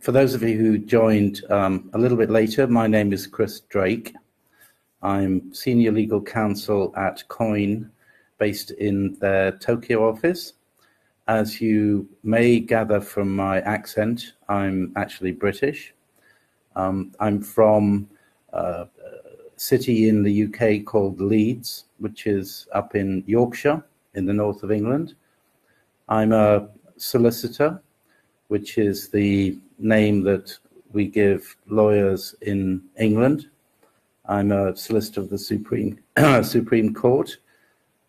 For those of you who joined a little bit later, my name is Chris Drake. I'm Senior Legal Counsel at QUOINE, based in their Tokyo office. As you may gather from my accent, I'm actually British. I'm from a city in the UK called Leeds, which is up in Yorkshire, in the north of England. I'm a solicitor, which is the name that we give lawyers in England. I'm a solicitor of the Supreme Court,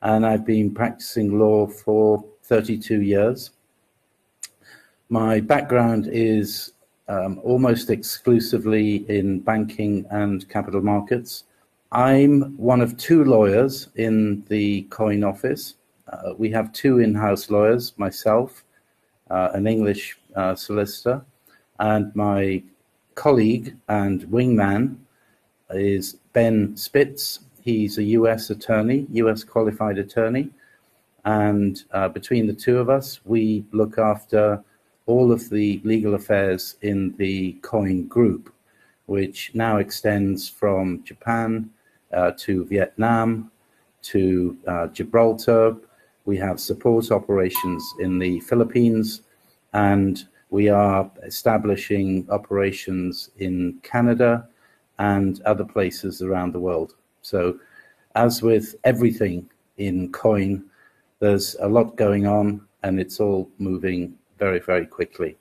and I've been practicing law for 32 years. My background is almost exclusively in banking and capital markets. I'm one of two lawyers in the QUOINE office. We have two in-house lawyers, myself, an English solicitor, and my colleague and wingman is Ben Spitz. He's a US attorney, US qualified attorney, and between the two of us, we look after all of the legal affairs in the QUOINE group, which now extends from Japan to Vietnam to Gibraltar. We have support operations in the Philippines, and we are establishing operations in Canada and other places around the world. So as with everything in QUOINE, there's a lot going on, and it's all moving very, very quickly.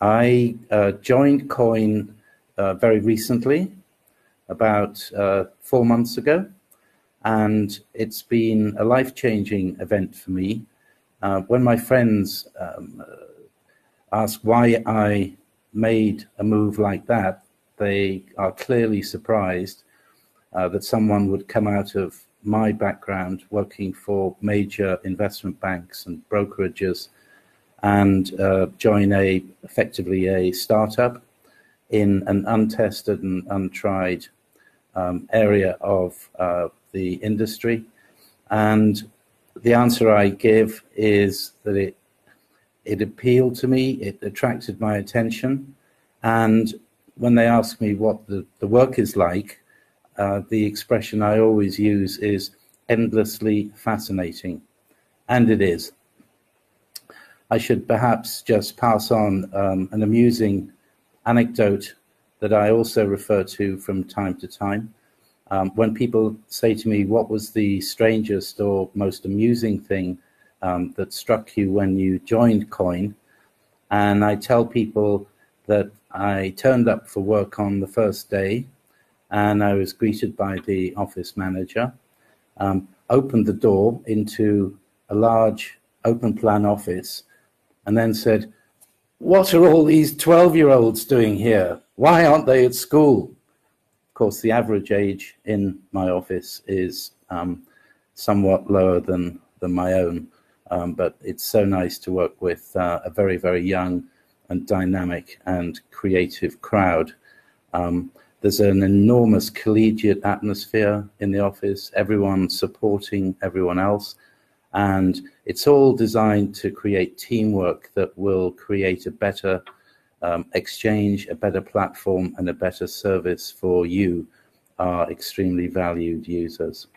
I joined QUOINE very recently, about 4 months ago, and it's been a life-changing event for me. When my friends ask why I made a move like that, they are clearly surprised that someone would come out of my background working for major investment banks and brokerages and join effectively a startup in an untested and untried area of the industry. And the answer I give is that it appealed to me, it attracted my attention, and when they ask me what the work is like, the expression I always use is endlessly fascinating, and it is. I should perhaps just pass on an amusing anecdote that I also refer to from time to time. When people say to me, what was the strangest or most amusing thing that struck you when you joined QUOINE? And I tell people that I turned up for work on the first day, and I was greeted by the office manager, opened the door into a large open plan office, and then said, "What are all these 12-year-olds doing here? Why aren't they at school?" Of course, the average age in my office is somewhat lower than my own, but it's so nice to work with a very, very young and dynamic and creative crowd. There's an enormous collegiate atmosphere in the office, everyone supporting everyone else, and it's all designed to create teamwork that will create a better exchange, a better platform, and a better service for you, our extremely valued users.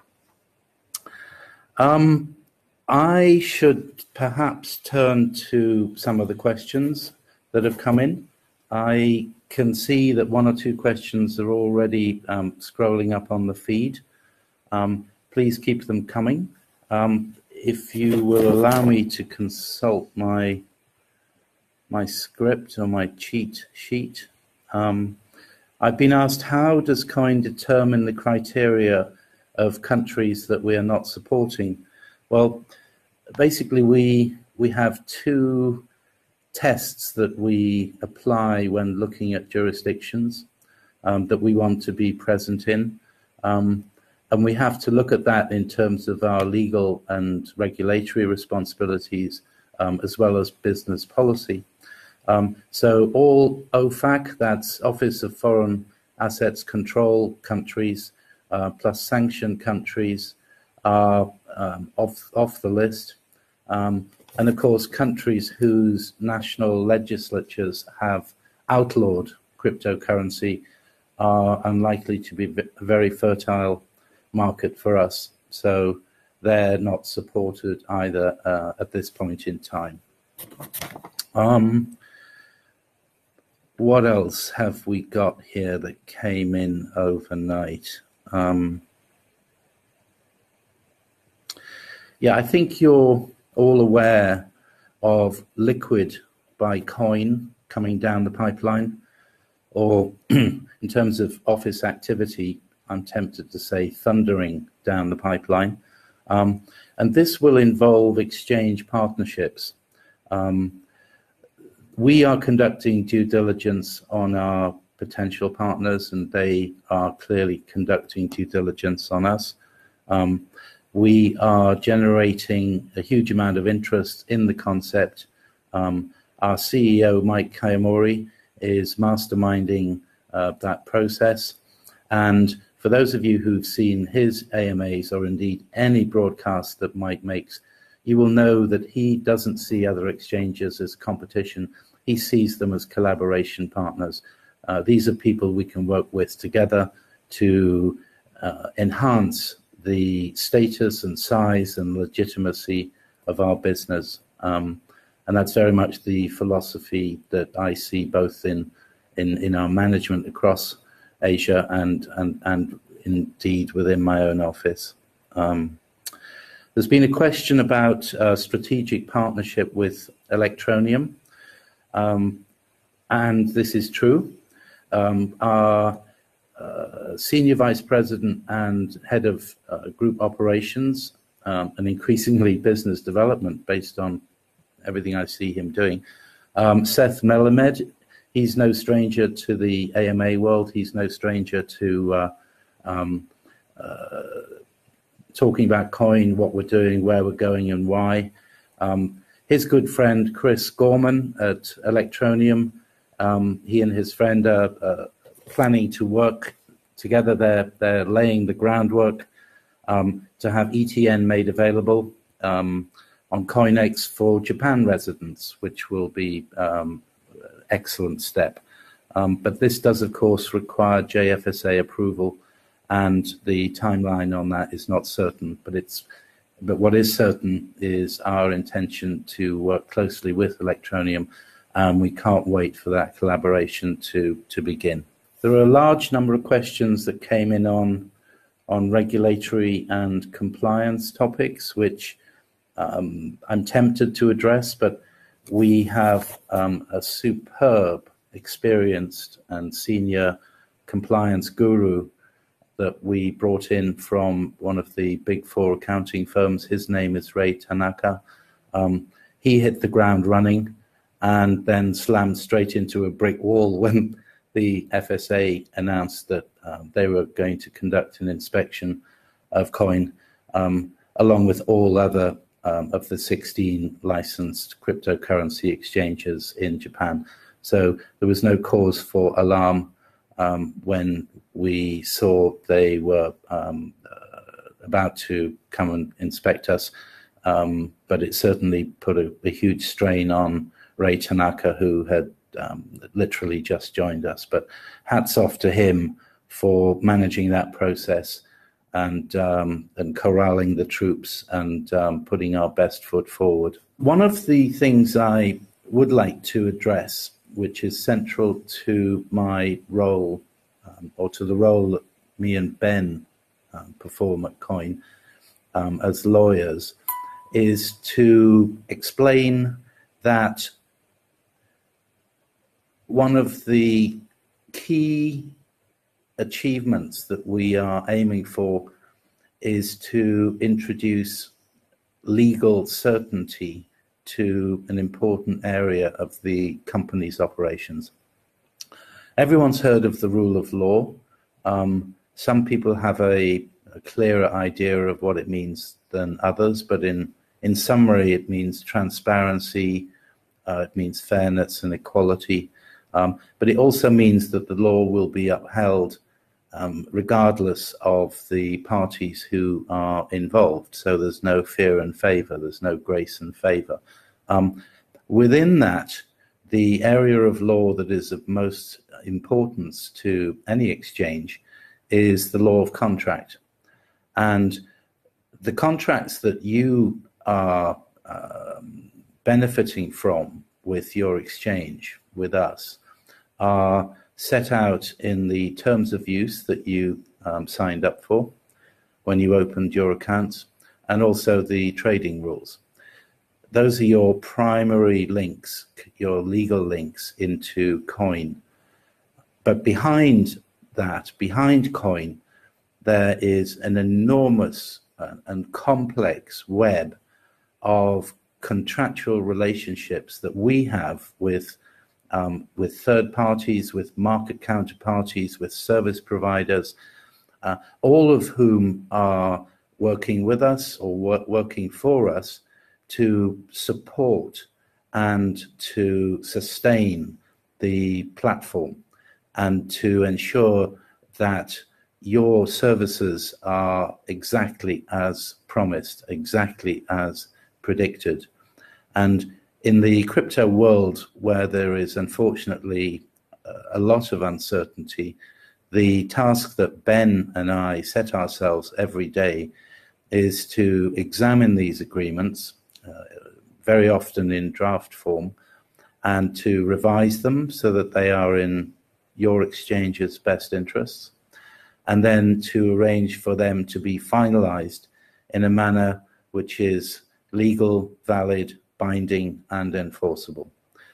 I should perhaps turn to some of the questions that have come in. I can see that one or two questions are already scrolling up on the feed. Please keep them coming. If you will allow me to consult my script or my cheat sheet. I've been asked, how does QUOINE determine the criteria of countries that we are not supporting? Well, basically we have two tests that we apply when looking at jurisdictions that we want to be present in. And we have to look at that in terms of our legal and regulatory responsibilities, as well as business policy. So all OFAC, that's Office of Foreign Assets Control countries, plus sanctioned countries, are off the list. And of course, countries whose national legislatures have outlawed cryptocurrency are unlikely to be a very fertile market for us. So they're not supported either at this point in time. What else have we got here that came in overnight? Yeah, I think you're all aware of Liquid by QUOINE coming down the pipeline, or in terms of office activity, I'm tempted to say thundering down the pipeline. And this will involve exchange partnerships. We are conducting due diligence on our potential partners, and they are clearly conducting due diligence on us. We are generating a huge amount of interest in the concept. Our CEO, Mike Kayamori, is masterminding that process. And for those of you who've seen his AMAs, or indeed any broadcast that Mike makes, you will know that he doesn't see other exchanges as competition. He sees them as collaboration partners. These are people we can work with together to enhance the status and size and legitimacy of our business. And that's very much the philosophy that I see both in our management across Asia and indeed within my own office. There's been a question about strategic partnership with Electroneum, and this is true. Our Senior Vice President and Head of Group Operations, and increasingly business development based on everything I see him doing, Seth Melamed, he's no stranger to the AMA world. He's no stranger to talking about QUOINE, what we're doing, where we're going, and why. His good friend Chris Gorman at Electroneum, he and his friend are planning to work together. They're laying the groundwork to have ETN made available on COINEX for Japan residents, which will be excellent step. But this does, of course, require JFSA approval, and the timeline on that is not certain. But what is certain is our intention to work closely with Electroneum, and we can't wait for that collaboration to begin. There are a large number of questions that came in on regulatory and compliance topics, which I'm tempted to address, but we have a superb, experienced and senior compliance guru that we brought in from one of the big four accounting firms. His name is Ray Tanaka. He hit the ground running and then slammed straight into a brick wall when the FSA announced that they were going to conduct an inspection of QUOINE, along with all other of the 16 licensed cryptocurrency exchanges in Japan. So there was no cause for alarm when we saw they were about to come and inspect us. But it certainly put a huge strain on Ray Tanaka, who had literally just joined us. But hats off to him for managing that process and corralling the troops and putting our best foot forward. One of the things I would like to address, which is central to my role, or to the role that me and Ben perform at QUOINE as lawyers, is to explain that one of the key achievements that we are aiming for is to introduce legal certainty to an important area of the company's operations. Everyone's heard of the rule of law. Some people have a clearer idea of what it means than others, but in summary, it means transparency, it means fairness and equality, but it also means that the law will be upheld regardless of the parties who are involved. So there's no fear and favor, there's no grace and favor. Within that, the area of law that is of most importance to any exchange is the law of contract. And the contracts that you are benefiting from with your exchange with us are set out in the terms of use that you signed up for when you opened your accounts, and also the trading rules. Those are your primary links, your legal links into QUOINE. But behind that, behind QUOINE, there is an enormous and complex web of contractual relationships that we have with third parties, with market counterparties, with service providers, all of whom are working with us or working for us to support and to sustain the platform and to ensure that your services are exactly as promised, exactly as predicted. And in the crypto world, where there is unfortunately a lot of uncertainty, the task that Ben and I set ourselves every day is to examine these agreements, very often in draft form, and to revise them so that they are in your exchange's best interests, and then to arrange for them to be finalized in a manner which is legal, valid, binding, and enforceable.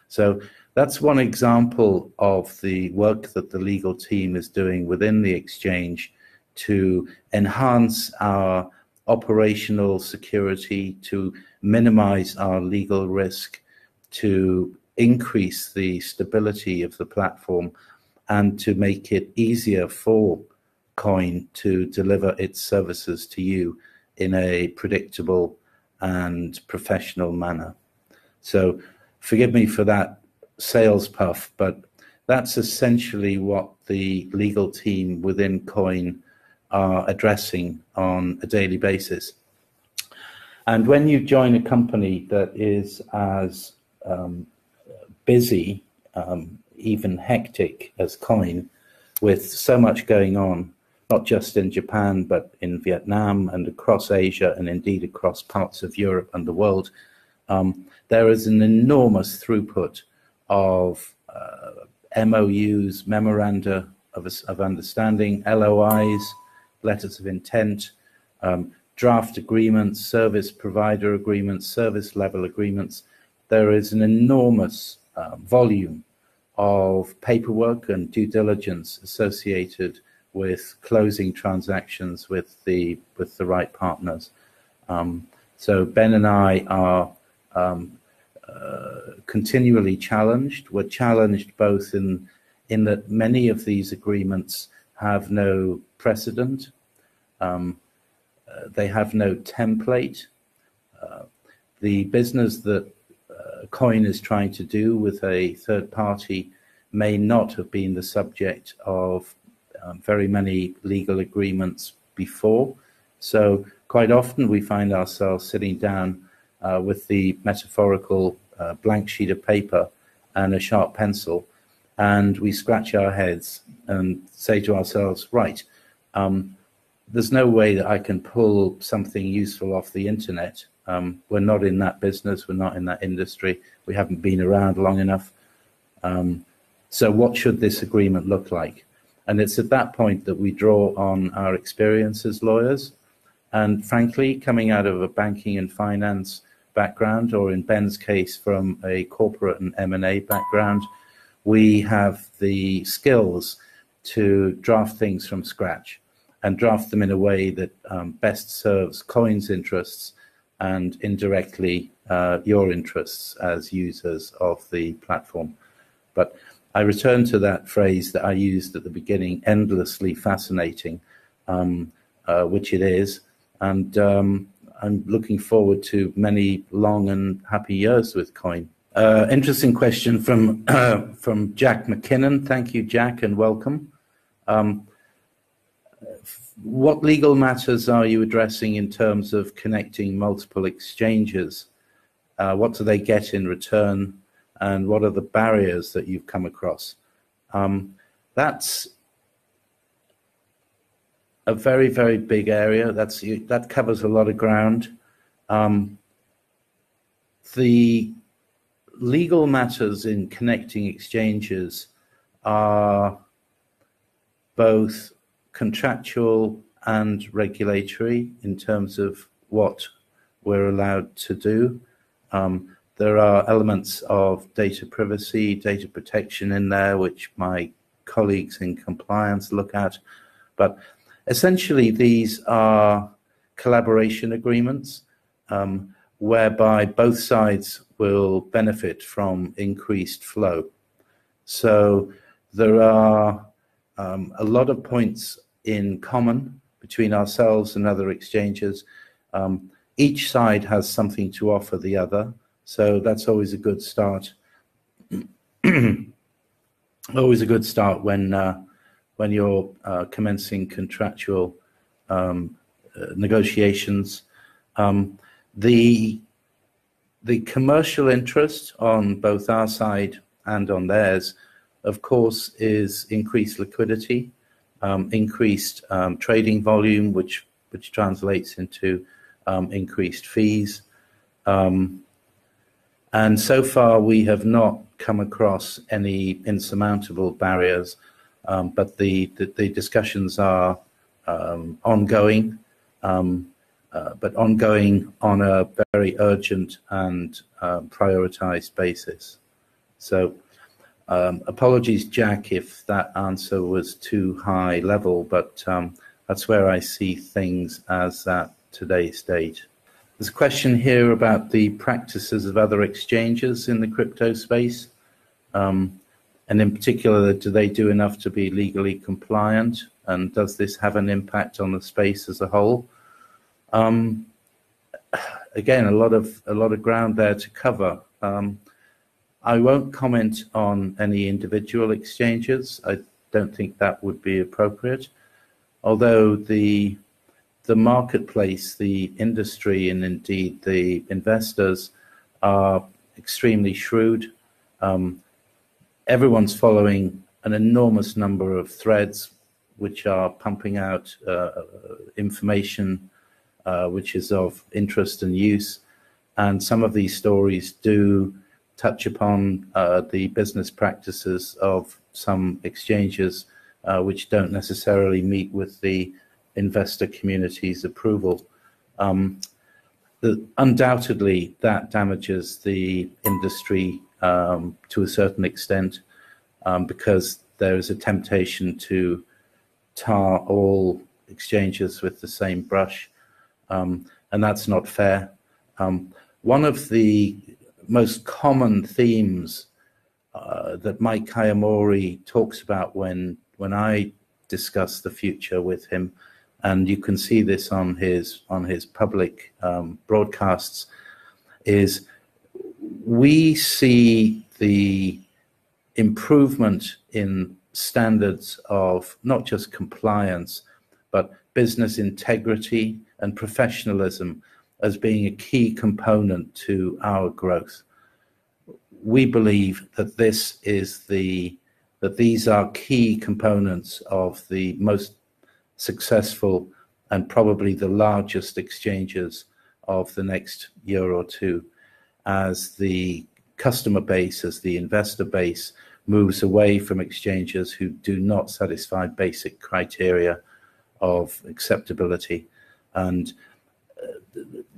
So that's one example of the work that the legal team is doing within the exchange to enhance our operational security, to minimize our legal risk, to increase the stability of the platform, and to make it easier for QUOINE to deliver its services to you in a predictable and professional manner. So forgive me for that sales puff, but that's essentially what the legal team within QUOINE are addressing on a daily basis. And when you join a company that is as busy, even hectic as QUOINE, with so much going on, not just in Japan, but in Vietnam and across Asia, and indeed across parts of Europe and the world, there is an enormous throughput of MOUs, memoranda of understanding, LOIs, letters of intent, draft agreements, service provider agreements, service level agreements. There is an enormous volume of paperwork and due diligence associated with closing transactions with the right partners. So Ben and I are continually challenged. We're challenged both in that many of these agreements have no precedent, they have no template. The business that QUOINE is trying to do with a third party may not have been the subject of very many legal agreements before. So quite often we find ourselves sitting down with the metaphorical blank sheet of paper and a sharp pencil, and we scratch our heads and say to ourselves, right, there's no way that I can pull something useful off the internet. We're not in that business, we're not in that industry, we haven't been around long enough. So what should this agreement look like? And it's at that point that we draw on our experience as lawyers. And frankly, coming out of a banking and finance background, or in Ben's case, from a corporate and M&A background, we have the skills to draft things from scratch and draft them in a way that best serves QUOINE's interests and indirectly your interests as users of the platform. But I return to that phrase that I used at the beginning, endlessly fascinating, which it is. And I'm looking forward to many long and happy years with QUOINE. Interesting question from Jack McKinnon. Thank you, Jack, and welcome. What legal matters are you addressing in terms of connecting multiple exchanges? what do they get in return, and what are the barriers that you've come across. That's a very, very big area. That covers a lot of ground. The legal matters in connecting exchanges are both contractual and regulatory in terms of what we're allowed to do. There are elements of data privacy, data protection in there, which my colleagues in compliance look at. But essentially, these are collaboration agreements whereby both sides will benefit from increased flow. So there are a lot of points in common between ourselves and other exchanges. Each side has something to offer the other, so that's always a good start. Always a good start when you're commencing contractual negotiations. The commercial interest on both our side and on theirs, of course, is increased liquidity, increased trading volume, which translates into increased fees. And so far, we have not come across any insurmountable barriers, but the discussions are ongoing, but ongoing on a very urgent and prioritized basis. So apologies, Jack, if that answer was too high level, but that's where I see things as at today's date. There's a question here about the practices of other exchanges in the crypto space. And in particular, do they do enough to be legally compliant? And does this have an impact on the space as a whole? Again, a lot of ground there to cover. I won't comment on any individual exchanges. I don't think that would be appropriate. Although the marketplace, the industry, and indeed the investors are extremely shrewd. Everyone's following an enormous number of threads which are pumping out information which is of interest and use. And some of these stories do touch upon the business practices of some exchanges which don't necessarily meet with the investor community's approval. Undoubtedly, that damages the industry to a certain extent because there is a temptation to tar all exchanges with the same brush, and that's not fair. One of the most common themes that Mike Kayamori talks about when I discuss the future with him, and you can see this on his public broadcasts, is we see the improvement in standards of not just compliance, but business integrity and professionalism as being a key component to our growth. We believe that these are key components of the most successful and probably the largest exchanges of the next year or two, as the customer base, as the investor base moves away from exchanges who do not satisfy basic criteria of acceptability. And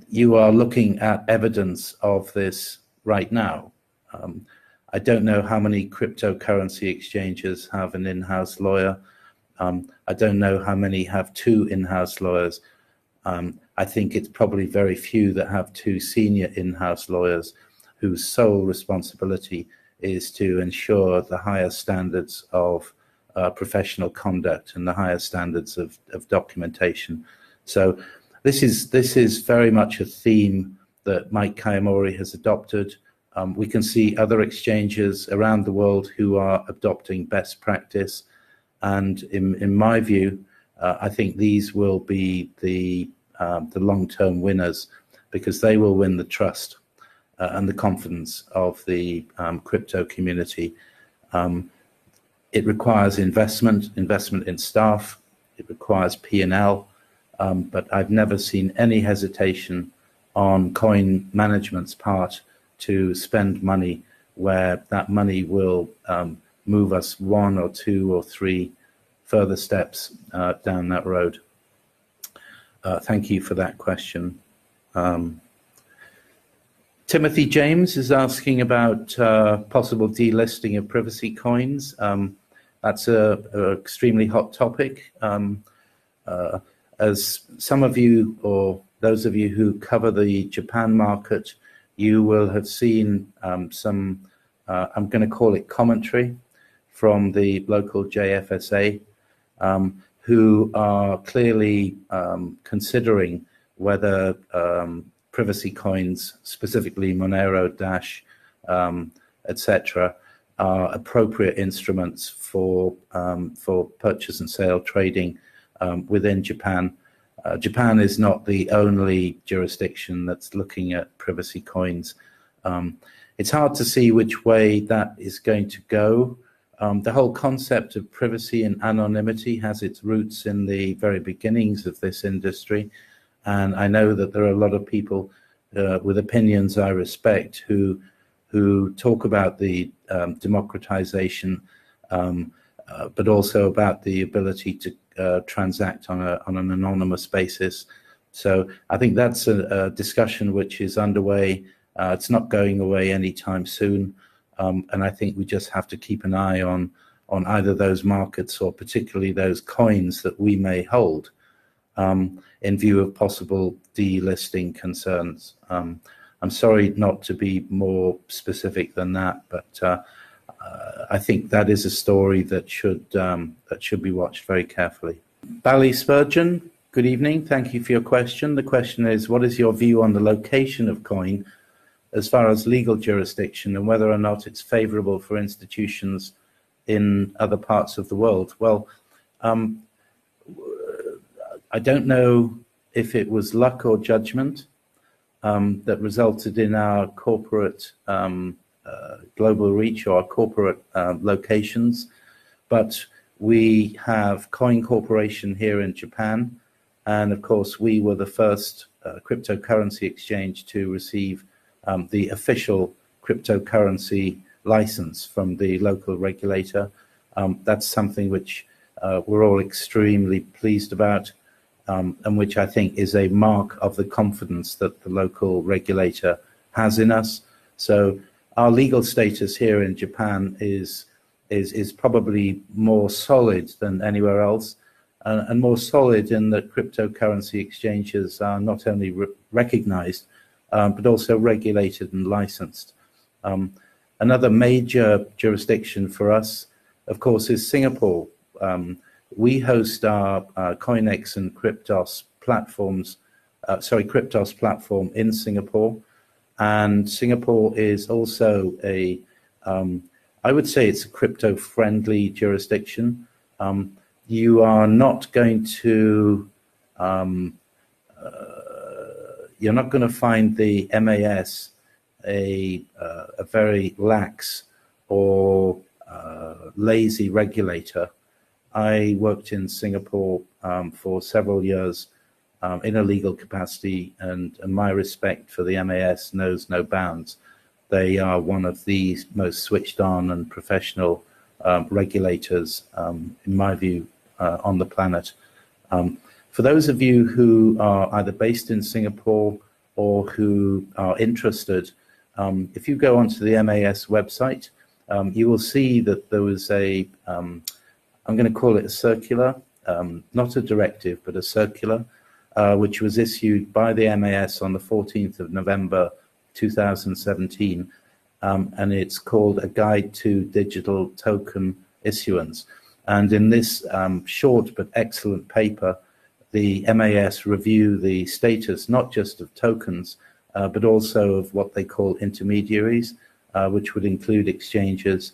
you are looking at evidence of this right now. I don't know how many cryptocurrency exchanges have an in-house lawyer. I don't know how many have two in-house lawyers. I think it's probably very few that have two senior in-house lawyers whose sole responsibility is to ensure the higher standards of professional conduct and the higher standards of documentation. So this is very much a theme that Mike Kayamori has adopted. We can see other exchanges around the world who are adopting best practice. And in my view, I think these will be the long-term winners, because they will win the trust. and the confidence of the crypto community. It requires investment in staff. It requires P&L, but I've never seen any hesitation on coin management's part to spend money where that money will move us 1 or 2 or 3 further steps down that road. Thank you for that question. Timothy James is asking about possible delisting of privacy coins. That's an extremely hot topic. As some of you, or those of you who cover the Japan market, you will have seen some, I'm going to call it commentary, from the local JFSA, who are clearly considering whether privacy coins, specifically Monero, Dash, etc., are appropriate instruments for purchase and sale trading within Japan. Japan is not the only jurisdiction that's looking at privacy coins. It's hard to see which way that is going to go. The whole concept of privacy and anonymity has its roots in the very beginnings of this industry. And I know that there are a lot of people with opinions I respect who talk about the democratization, but also about the ability to transact on an anonymous basis. So I think that's a discussion which is underway. It's not going away anytime soon. And I think we just have to keep an eye on either those markets or particularly those coins that we may hold in view of possible delisting concerns. I'm sorry not to be more specific than that, but I think that is a story that should be watched very carefully. Bally Spurgeon, good evening. Thank you for your question. The question is, what is your view on the location of coin as far as legal jurisdiction and whether or not it's favorable for institutions in other parts of the world? Well, I don't know if it was luck or judgment that resulted in our corporate global reach or our corporate locations, but we have Coin Corporation here in Japan, and of course we were the first cryptocurrency exchange to receive the official cryptocurrency license from the local regulator. That's something which we're all extremely pleased about, and which I think is a mark of the confidence that the local regulator has in us. So our legal status here in Japan is probably more solid than anywhere else, and more solid in that cryptocurrency exchanges are not only recognized, but also regulated and licensed. Another major jurisdiction for us, of course, is Singapore. We host our COINEX and Cryptos platforms, Cryptos platform in Singapore. And Singapore is also I would say it's a crypto-friendly jurisdiction. You are not going to, you're not going to find the MAS a very lax or lazy regulator. I worked in Singapore for several years in a legal capacity, and my respect for the MAS knows no bounds. They are one of the most switched on and professional regulators, in my view, on the planet. For those of you who are either based in Singapore or who are interested, if you go onto the MAS website, you will see that there was a, I'm going to call it a circular, not a directive, but a circular, which was issued by the MAS on the 14th of November 2017, and it's called A Guide to Digital Token Issuance. And in this short but excellent paper, the MAS review the status not just of tokens, but also of what they call intermediaries, which would include exchanges,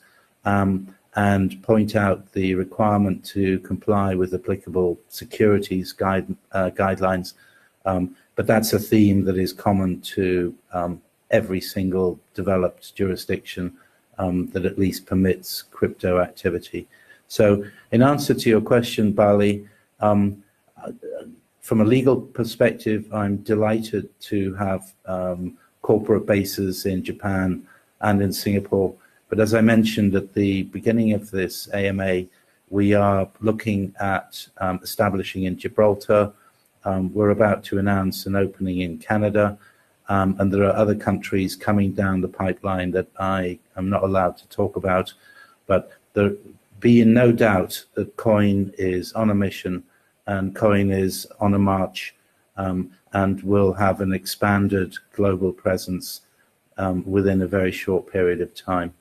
and point out the requirement to comply with applicable securities guidelines. But that's a theme that is common to every single developed jurisdiction that at least permits crypto activity. So in answer to your question, Bali, from a legal perspective, I'm delighted to have corporate bases in Japan and in Singapore. But as I mentioned at the beginning of this AMA, we are looking at establishing in Gibraltar. We're about to announce an opening in Canada, and there are other countries coming down the pipeline that I am not allowed to talk about. But there be in no doubt that QUOINE is on a mission, and QUOINE is on a march, and will have an expanded global presence within a very short period of time.